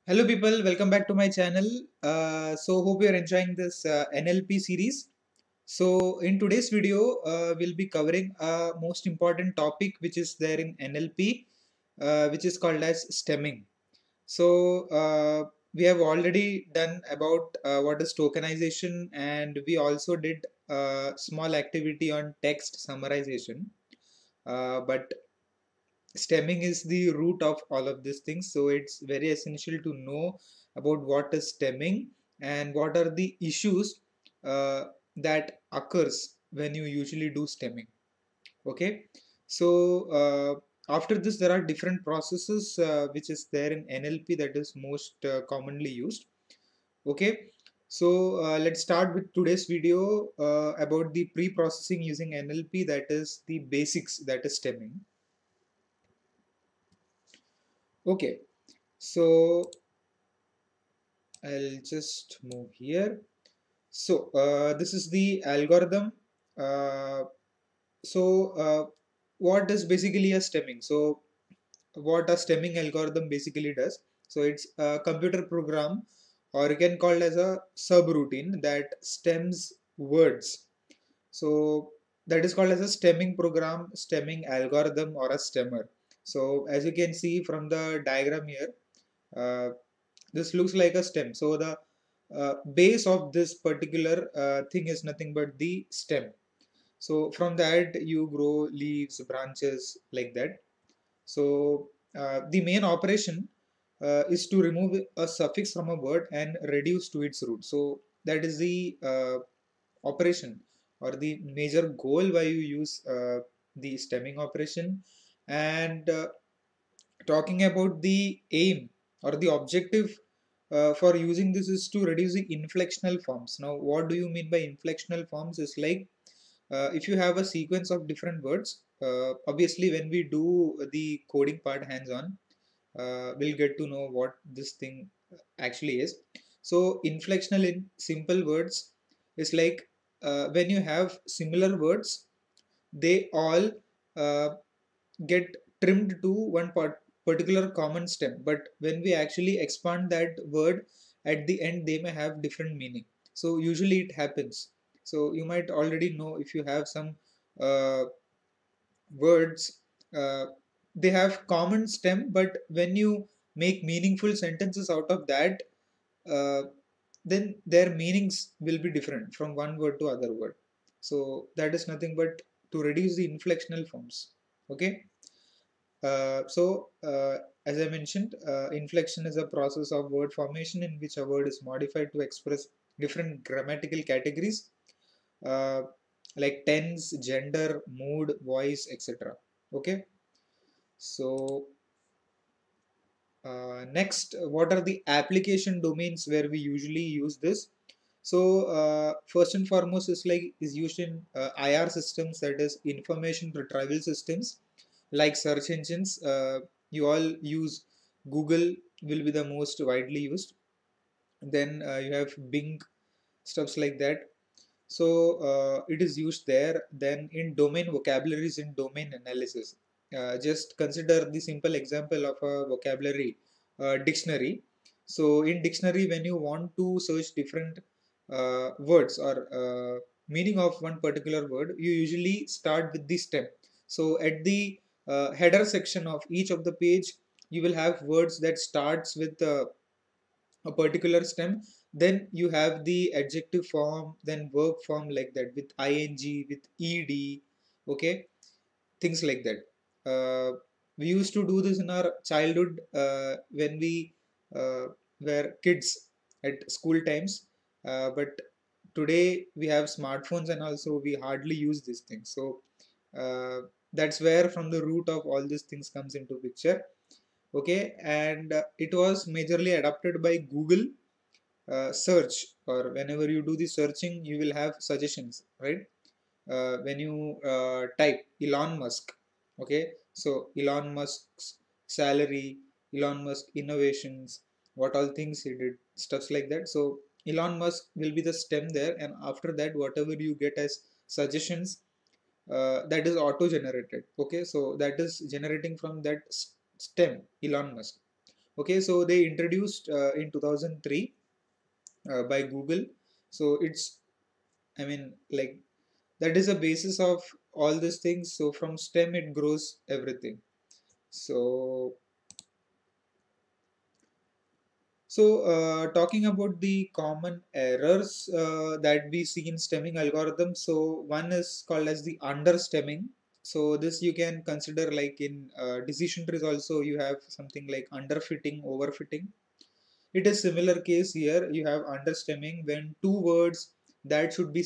Hello people, welcome back to my channel. Hope you are enjoying this NLP series. So in today's video, we'll be covering a most important topic which is there in NLP, which is called as stemming. We have already done about what is tokenization, and we also did a small activity on text summarization. But stemming is the root of all of these things, so it's very essential to know about what is stemming and what are the issues that occurs when you usually do stemming. Okay, so after this there are different processes which is there in NLP that is most commonly used. Okay, so let's start with today's video about the pre-processing using NLP, that is the basics, that is stemming. Okay, so I'll just move here. So this is the algorithm. Uh, so what is basically a stemming? So what a stemming algorithm basically does. So it's a computer program, or you can call it as a subroutine that stems words. So that is called as a stemming program, stemming algorithm, or a stemmer. So as you can see from the diagram here, uh, this looks like a stem. So the base of this particular thing is nothing but the stem. So from that you grow leaves, branches, like that. So the main operation is to remove a suffix from a word and reduce to its root. So that is the operation or the major goal why you use the stemming operation. And talking about the aim or the objective for using this is to reduce the inflectional forms. Now, what do you mean by inflectional forms? Is like if you have a sequence of different words, obviously when we do the coding part hands-on, we'll get to know what this thing actually is. So inflectional in simple words is like when you have similar words, they all uh, get trimmed to one particular common stem, but when we actually expand that word at the end, they may have different meaning. So usually it happens. So you might already know, if you have some uh, words, uh, they have common stem, but when you make meaningful sentences out of that, uh, then their meanings will be different from one word to other word. So that is nothing but to reduce the inflectional forms. Okay. As I mentioned, inflection is a process of word formation in which a word is modified to express different grammatical categories, uh, like tense, gender, mood, voice, etc. Okay, so next, what are the application domains where we usually use this? So first and foremost is used in IR systems, that is information retrieval systems, like search engines. You all use Google, will be the most widely used. Then you have Bing, stuffs like that. So it is used there. Then in domain vocabularies, in domain analysis, just consider the simple example of a vocabulary dictionary. So in dictionary, when you want to search different words or meaning of one particular word, you usually start with the stem. So at the header section of each of the page, you will have words that starts with a particular stem. Then you have the adjective form, then verb form, like that, with ing, with ed. Okay, things like that. We used to do this in our childhood when we uh, were kids at school times, but today we have smartphones and also we hardly use these things. So uh, that's where from the root of all these things comes into picture. Okay, and it was majorly adopted by Google search, or whenever you do the searching you will have suggestions, right? When you type Elon Musk, okay, so Elon Musk's salary, Elon Musk innovations, what all things he did, stuffs like that. So Elon Musk will be the stem there, and after that whatever you get as suggestions, that is auto generated. Okay, so that is generating from that stem, Elon Musk. Okay, so they introduced in 2003 by Google. So it's, I mean, like, that is a basis of all these things. So from STEM it grows everything. So talking about the common errors that we see in stemming algorithms. So one is called as the understemming. So this you can consider like in decision trees also, you have something like underfitting, overfitting. It is similar case here. You have understemming when two words that should be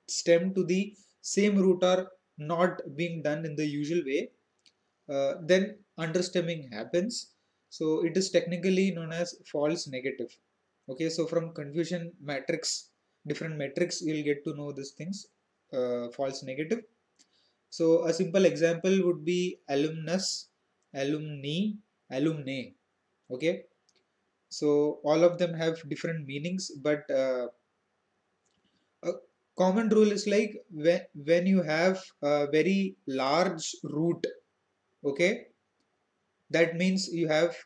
stemmed to the same root are not being done in the usual way. Then understemming happens. So it is technically known as false negative. Okay, so from confusion matrix, different metrics, you'll get to know these things. False negative. So a simple example would be alumnus, alumni, alumni. Okay, so all of them have different meanings, but a common rule is like when you have a very large root, okay, that means you have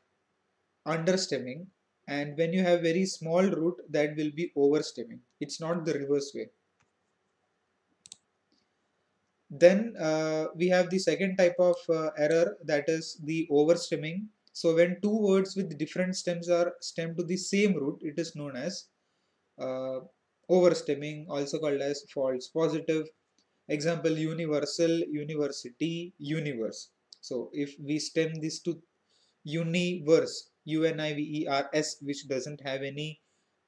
understemming, and when you have very small root, that will be overstemming. It's not the reverse way. Then we have the second type of error, that is the overstemming. So when two words with different stems are stemmed to the same root, it is known as uh, overstemming, also called as false positive. Example: universal, university, universe. So if we stem this to universe, UNIVERS, which doesn't have any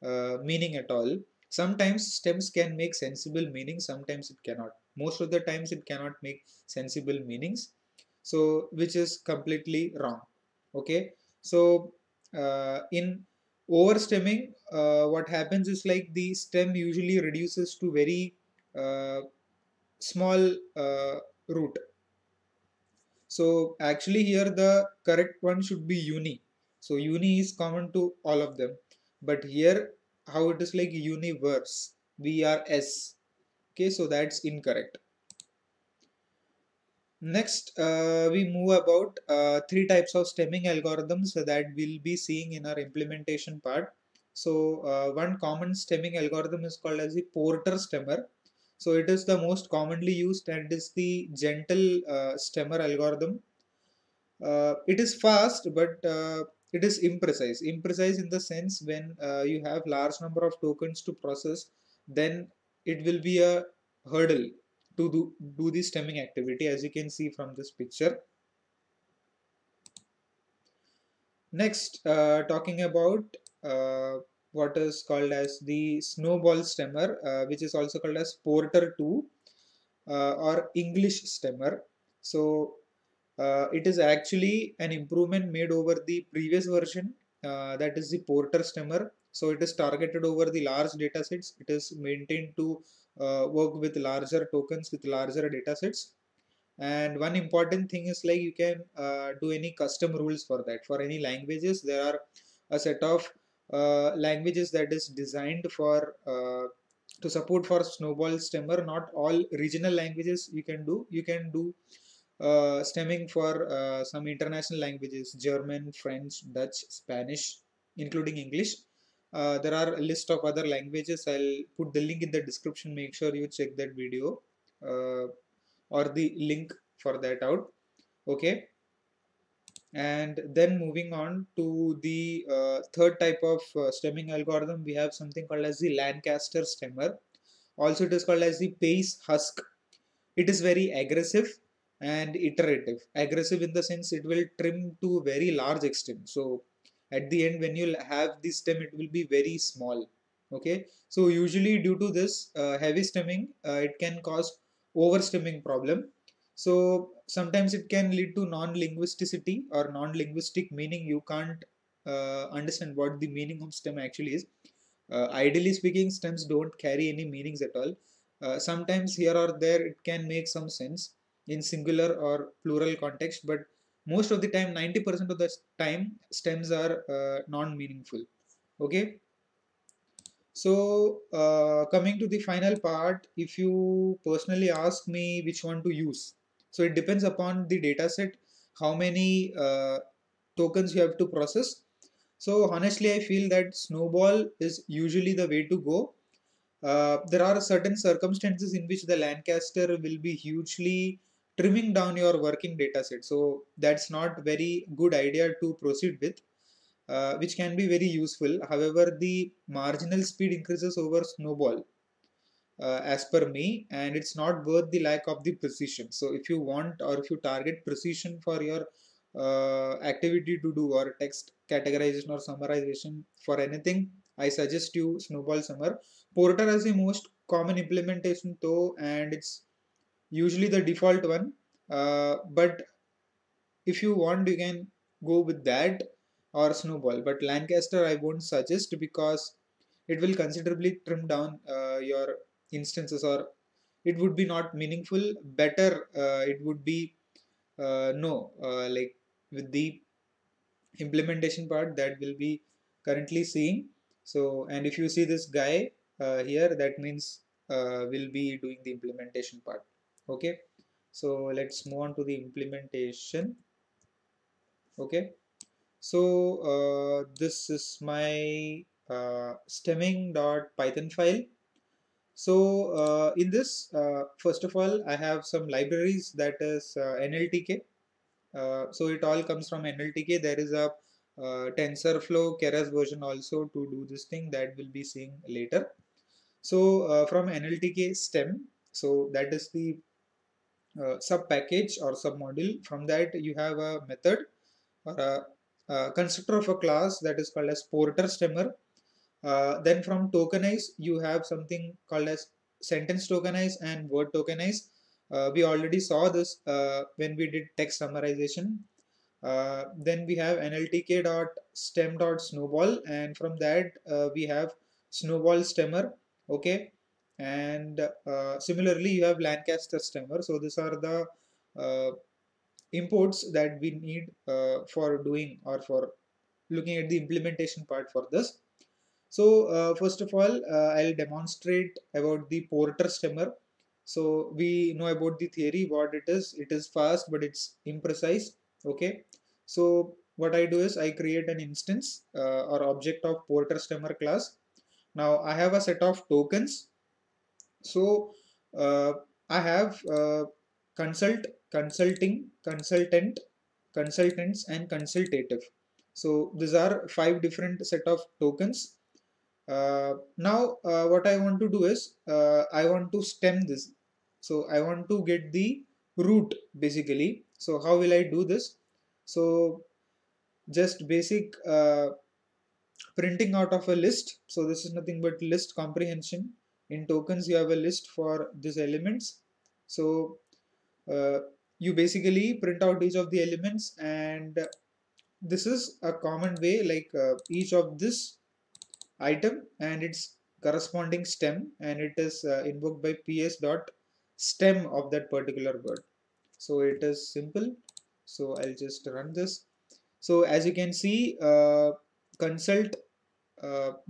meaning at all. Sometimes stems can make sensible meaning, sometimes it cannot. Most of the times it cannot make sensible meanings. So which is completely wrong. Okay. So in overstemming, what happens is like the stem usually reduces to very small root. So actually here the correct one should be uni. So uni is common to all of them. But here how it is like universe, VRS. Okay, so that's incorrect. Next, we move about three types of stemming algorithms that we'll be seeing in our implementation part. So one common stemming algorithm is called as the Porter stemmer. So it is the most commonly used and is the gentle stemmer algorithm. It is fast, but it is imprecise. Imprecise in the sense when you have large number of tokens to process, then it will be a hurdle to do the stemming activity, as you can see from this picture. Next, talking about what is called as the snowball stemmer, which is also called as Porter 2 or English stemmer. So it is actually an improvement made over the previous version, that is the Porter stemmer. So it is targeted over the large data sets. It is maintained to work with larger tokens with larger data sets. And one important thing is like you can do any custom rules for that. For any languages, there are a set of languages that is designed for to support for snowball stemmer. Not all regional languages you can do. You can do stemming for some international languages: German, French, Dutch, Spanish, including English. There are a list of other languages. I'll put the link in the description. Make sure you check that video or the link for that out. Okay. And then moving on to the third type of stemming algorithm, we have something called as the Lancaster stemmer. Also, it is called as the Pace husk. It is very aggressive and iterative. Aggressive in the sense it will trim to very large extent. So at the end, when you have this stem, it will be very small. Okay. So usually due to this heavy stemming, it can cause overstemming problem. So sometimes it can lead to non-linguisticity or non-linguistic meaning. You can't understand what the meaning of stem actually is. Ideally speaking, stems don't carry any meanings at all. Sometimes here or there it can make some sense in singular or plural context, but most of the time, 90% of the time, stems are non-meaningful. Okay. So coming to the final part, if you personally ask me which one to use, so it depends upon the data set, how many tokens you have to process. So honestly, I feel that Snowball is usually the way to go. There are certain circumstances in which the Lancaster will be hugely trimming down your working data set. So that's not very good idea to proceed with, which can be very useful. However, the marginal speed increases over Snowball, as per me, and it's not worth the lack of the precision. So if you want, or if you target precision for your activity to do, or text categorization or summarization for anything, I suggest you Snowball Summer. Porter is the most common implementation though, and it's usually the default one. But if you want, you can go with that or Snowball. But Lancaster I won't suggest, because it will considerably trim down your instances, or it would be not meaningful. Better it would be no, like with the implementation part that will be currently seeing. So, and if you see this guy here, that means we'll be doing the implementation part. Okay, so let's move on to the implementation. Okay, so this is my stemming.python file. So in this, first of all, I have some libraries, that is NLTK. So it all comes from NLTK. There is a TensorFlow Keras version also to do this thing, that we'll be seeing later. So from NLTK stem, so that is the sub package or sub module. From that you have a method or a constructor of a class that is called as Porter Stemmer. Then from tokenize, you have something called as sentence tokenize and word tokenize. We already saw this when we did text summarization. Then we have nltk.stem.snowball, and from that we have snowball stemmer. Okay, and similarly you have Lancaster stemmer. So these are the uh, imports that we need for doing, or for looking at the implementation part for this. So first of all, I'll demonstrate about the Porter stemmer. So we know about the theory, what it is. It is fast, but it's imprecise. Okay. So what I do is I create an instance or object of Porter stemmer class. Now I have a set of tokens. So I have consulting, consultant, consultants, and consultative. So these are 5 different set of tokens. Now what I want to do is I want to stem this. So I want to get the root basically. So how will I do this? So just basic printing out of a list. So this is nothing but list comprehension. In tokens you have a list for these elements. So uh, you basically print out each of the elements, and this is a common way, like each of this item and its corresponding stem, and it is invoked by ps dot stem of that particular word. So it is simple. So I'll just run this. So as you can see, consult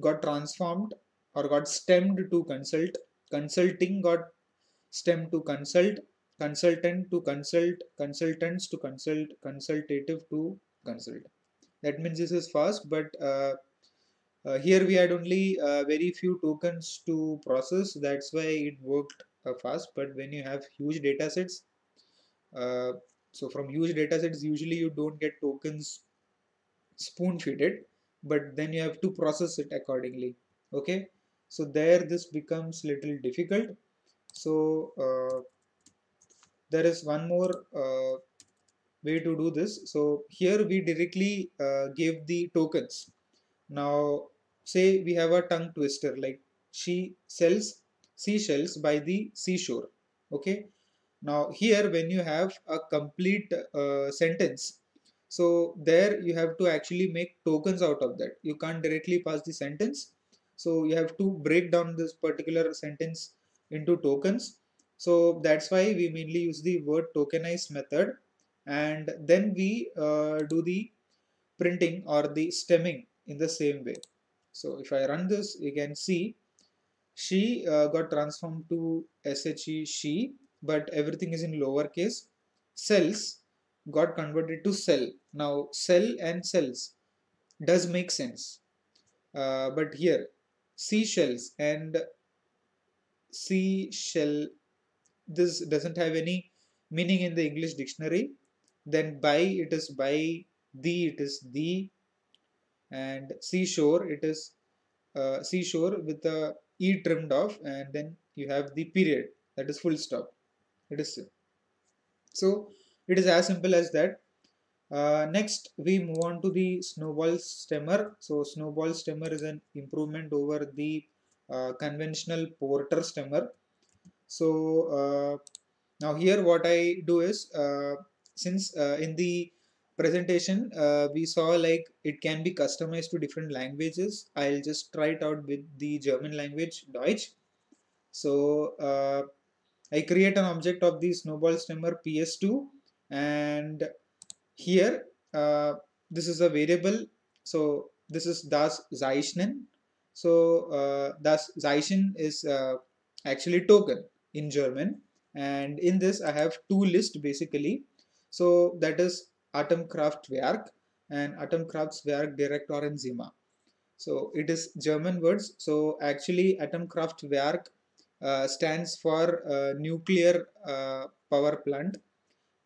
got transformed or got stemmed to consult, consulting got stemmed to consult, consultant to consult, consultants to consult, consultative to consult. That means this is fast, but here we had only very few tokens to process. That's why it worked fast. But when you have huge data sets, uh, so from huge data sets, usually you don't get tokens spoon fed, but then you have to process it accordingly. Okay, so there this becomes little difficult. So there is one more way to do this. So here we directly give the tokens. Now, say we have a tongue twister, like she sells seashells by the seashore. Okay. Now, here when you have a complete sentence, so there you have to actually make tokens out of that. You can't directly pass the sentence. So you have to break down this particular sentence into tokens. So that's why we mainly use the word tokenize method, and then we do the printing or the stemming in the same way. So if I run this, you can see she got transformed to she, but everything is in lowercase. Cells, got converted to cell. Now cell and cells does make sense, but here seashells and seashell, this doesn't have any meaning in the English dictionary. Then by, it is by, the, it is the, and seashore, it is seashore with the e trimmed off, and then you have the period, that is full stop. It is so it is as simple as that. Next, we move on to the snowball stemmer. So snowball stemmer is an improvement over the conventional porter stemmer. So now here what I do is, since in the presentation we saw like it can be customized to different languages, I'll just try it out with the German language, Deutsch. So I create an object of the snowball stemmer ps2, and here this is a variable. So this is das Zeichnen. So das Zeichen is actually token in German, and in this I have two lists basically. So that is Atomkraftwerk and Atomkraftwerk Direktorenzimmer. So it is German words. So actually Atomkraftwerk stands for nuclear power plant,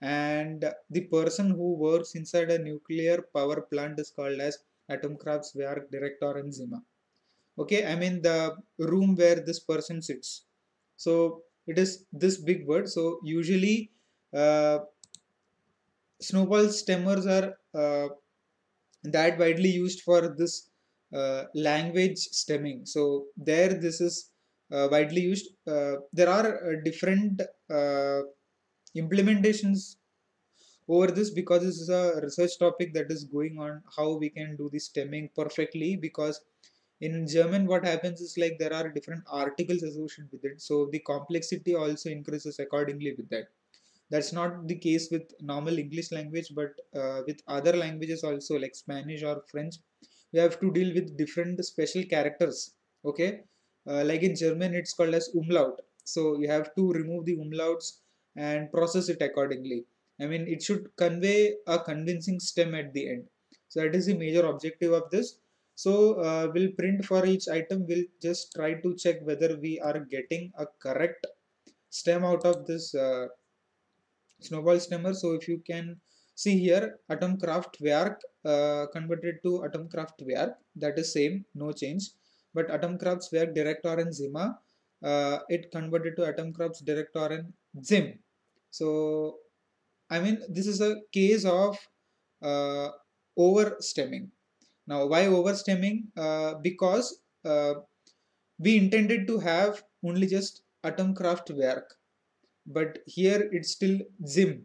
and the person who works inside a nuclear power plant is called as Atomkraftwerk Direktorenzimmer. Okay, I mean the room where this person sits. So it is this big word. So usually snowball stemmers are that widely used for this language stemming. So there this is widely used. There are different implementations over this, because this is a research topic that is going on, how we can do the stemming perfectly. Because in German what happens is like there are different articles associated with it, so the complexity also increases accordingly with that. That's not the case with normal English language, but with other languages also, like Spanish or French, we have to deal with different special characters. Okay, like in German it's called as umlaut, so you have to remove the umlauts and process it accordingly. I mean, it should convey a convincing stem at the end. So that is the major objective of this. So we'll print for each item, we'll just try to check whether we are getting a correct stem out of this snowball stemmer. So if you can see here, Atomkraftwerk converted to Atomkraftwerk, that is same, no change. But Atomkraftwerk Direktorenzimmer, it converted to Atomkraftdirektorenzim. So I mean, this is a case of uh, overstemming. Now, why overstemming? Because we intended to have only just Atomkraftwerk, but here it's still Zim.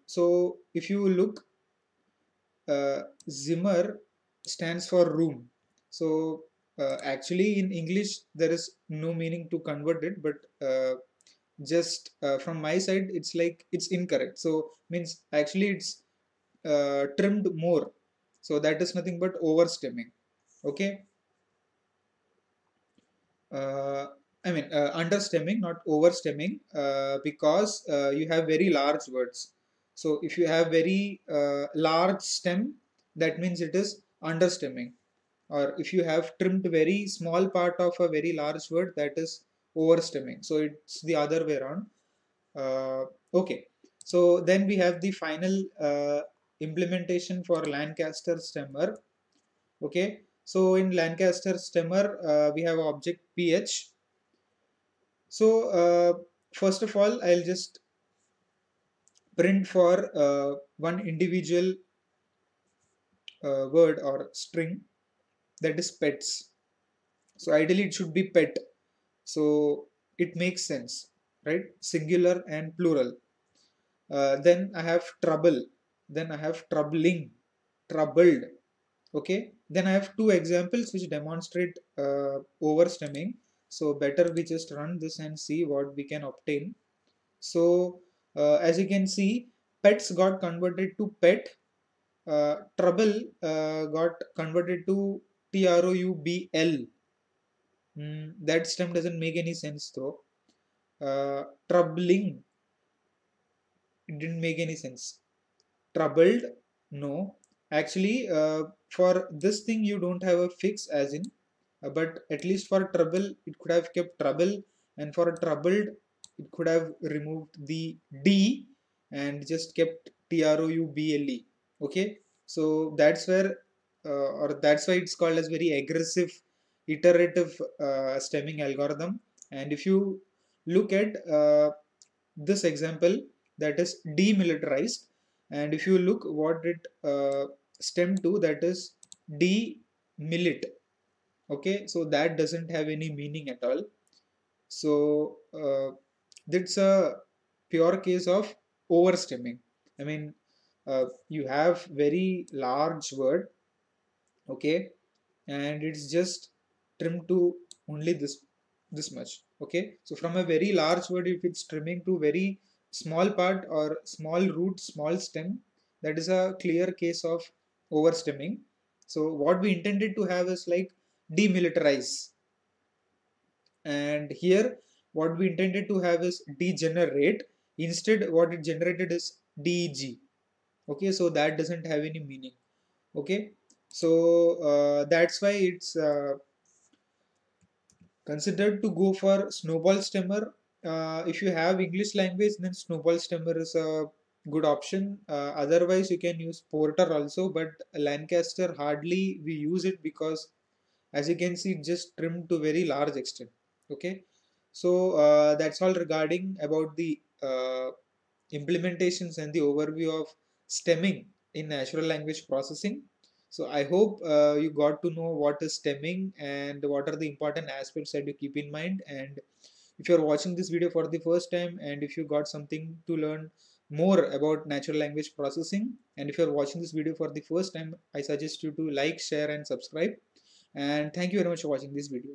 So if you look, Zimmer stands for room. So actually in English there is no meaning to convert it, but just from my side it's like it's incorrect. So means actually it's trimmed more. So that is nothing but overstemming. Okay. uh, I mean, understemming, not overstemming, because you have very large words. So if you have very large stem, that means it is understemming. Or if you have trimmed very small part of a very large word, that is overstemming. So it's the other way around. Okay. So then we have the final implementation for Lancaster stemmer. Okay. So in Lancaster stemmer, we have object ph. So first of all, I'll just print for one individual word or string, that is pets. So ideally it should be pet. So it makes sense, right? Singular and plural. Then I have trouble. Then I have troubling, troubled. Okay. Then I have two examples which demonstrate overstemming. So better we just run this and see what we can obtain. So as you can see, pets got converted to pet. Trouble got converted to troubl. That stem doesn't make any sense though. Troubling. it didn't make any sense. Troubled, no. Actually, for this thing you don't have a fix as in, but at least for trouble it could have kept trouble, and for troubled it could have removed the d and just kept trouble. Okay, so that's where or that's why it's called as very aggressive iterative stemming algorithm. And if you look at this example, that is demilitarized, and if you look what it stem to, that is demilit. Okay, so that doesn't have any meaning at all. So that's a pure case of overstemming. I mean, you have very large word, okay, and it's just trimmed to only this much. Okay, so from a very large word, if it's trimming to very small part or small root, small stem, that is a clear case of overstemming. So what we intended to have is like demilitarize, and here what we intended to have is degenerate. Instead what it generated is deg. Okay, so that doesn't have any meaning. Okay, so that's why it's considered to go for snowball stemmer. If you have English language, then snowball stemmer is a good option. Otherwise, you can use porter also, but Lancaster hardly we use it because, as you can see, it just trimmed to very large extent. Okay, so that's all regarding about the implementations and the overview of stemming in natural language processing. So I hope you got to know what is stemming and what are the important aspects that you keep in mind. And if you're watching this video for the first time, and if you got something to learn more about natural language processing, and if you're watching this video for the first time, I suggest you to like, share and subscribe. And thank you very much for watching this video.